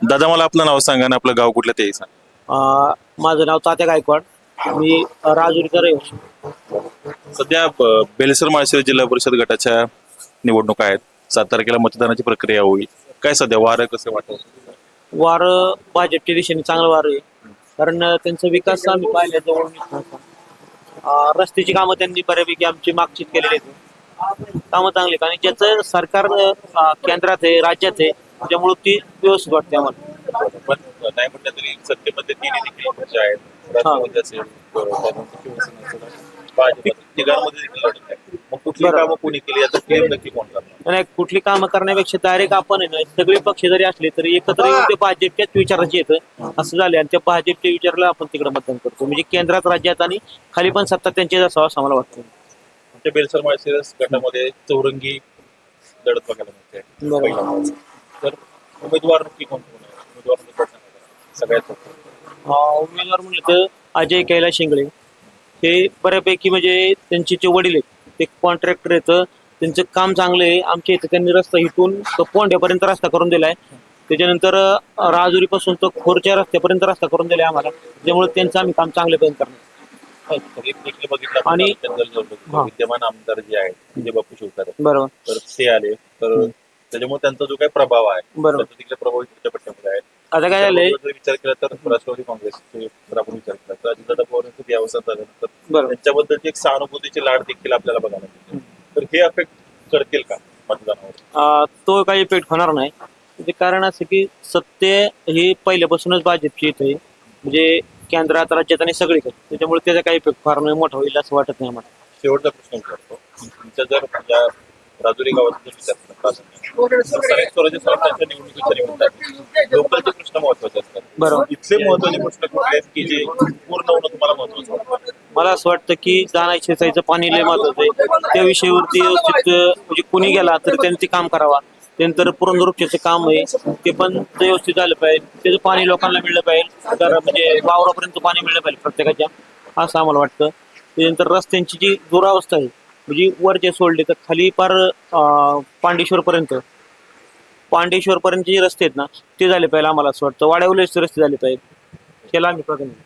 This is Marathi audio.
दादा मला आपलं नाव सांगा आणि आपलं गाव कुठलं तेही सांगा. माझं नाव तात्या गायकवाड. मी राजुरीकर आहे. सध्या बेलसर माळशिरस जिल्हा परिषद गटाच्या निवडणुका आहेत. 7 तारखेला मतदानाची प्रक्रिया होईल. काय सध्या वारं कसं वाटत? वार भाजपच्या दिशेने चांगलं वार आहे. कारण त्यांचा विकास आम्ही पाहिला जवळ. रस्त्याची कामं त्यांनी बऱ्यापैकी आमची मागचीत केलेली आहेत. कामं चांगली आहेत आणि ज्याचं सरकार केंद्रात आहे, राज्यात आहे, त्यामुळे ती व्यवस्थित वाटते आम्हाला. पण नाही म्हटलं तरी सत्तेमध्ये तिन्ही देखील पक्ष आहेत. राष्ट्रवादी असेल, त्यानंतर शिवसेना असेल, भाजप असेल, तिघांमध्ये देखील लढत आहे. मग कुठली बरोबर. कामं कोणी केली याचा क्लेम नक्की कोण करणार? आणि कुठली कामं करण्यापेक्षा डायरेक्ट आपण आहे ना, सगळे पक्ष जरी असले तरी एकत्र येऊन ते भाजपच्याच विचाराचे येतं असं झाले आणि त्या भाजपच्या विचाराला आपण तिकडे मतदान करतो. म्हणजे केंद्रात, राज्यात आणि खाली पण सत्ता त्यांचीच असावं असं मला वाटतं. आमच्या बेलसर माळशिरस गटामध्ये चौरंगी लढत बघायला मिळते. बरोबर. पहिल्यांदाच. तर उमेदवार नक्की कोण कोण आहे? उमेदवार नक्की कोण आहे? सगळ्यात उमेदवार म्हणलं तर अजय कैलास शिंगळे हे बऱ्यापैकी म्हणजे त्यांचे जे वडील आहेत ते कॉन्ट्रॅक्टर येतं. त्यांचं काम चांगलं आहे. आमच्या इथं त्यांनी रस्ता इथून तो पोंढ्यापर्यंत रस्ता करून दिलाय. त्याच्यानंतर राजुरीपासून तो खोरच्या रस्त्यापर्यंत रस्ता करून दिलाय आम्हाला. त्यामुळे त्यांचं आम्ही काम चांगल्यापर्यंत करणार. देखील बघितलं आणि- हा. विद्यमान आमदार जे आहेत म्हणजे बापू शिवतारे, बरोबर तर ते आले तर त्याच्यामुळे त्यांचा जो काही प्रभाव आहे बरोबर. त्याचा देखील प्रभाव इकडच्या पट्ट्यामध्ये आहे. आता काय झालंय, जर विचार केला तर राष्ट्रवादी काँग्रेसचे जर आपण विचार केला तर अजितदादा पवारांचं यावं झाल्यानंतर बरोबर. त्यांच्याबद्दलची एक सहानुभूतीची लाट देखील आपल्याला बघायला मिळते. तर हे अफेक्ट करतील का मतदानावर? तो काही इफेक्ट होणार नाही. त्याचे कारण असं की सत्य ही पहिल्यापासूनच भाजपची इथे आहे. म्हणजे केंद्रात, राज्यात आणि सगळीकडे. त्याच्यामुळे त्याचा काही इफेक्ट फार नाही मोठा होईल असं वाटत नाही आम्हाला. शेवटचा प्रश्न विचारतो. तुमच्या जर या राजुरी गावाचा जर विचार केला तर स्थानिक स्वराज्य संस्थांच्या निवडणुकीच्या निमित्ताने लोकलचे प्रश्न महत्वाचे असतात. बरोबर. इथले महत्वाचे प्रश्न कुठले आहेत की जे पूर्ण होणं तुम्हाला महत्वाचं वाटतं? मला असं वाटतं की जाणं शेचायचं पाणी लय महत्वाचं आहे. त्या विषयावरती व्यवस्थित म्हणजे कुणी गेला तरी त्यांनी ते काम करावा. त्यानंतर पुरंदर काम आहे ते पण व्यवस्थित झालं पाहिजे. त्याचं पाणी लोकांना मिळलं पाहिजे. तर म्हणजे वावरापर्यंत पाणी मिळलं पाहिजे प्रत्येकाच्या, असं आम्हाला वाटतं. त्यानंतर रस्त्यांची जी दुरावस्था आहे म्हणजे वरचे सोडले तर खाली पार पांडेश्वरपर्यंत जे रस्ते आहेत ना ते झाले पाहिजे आम्हाला असं वाटतं. वाड्यावलेचे रस्ते झाले पाहिजे. त्याला आम्ही प्राधान्य देतो.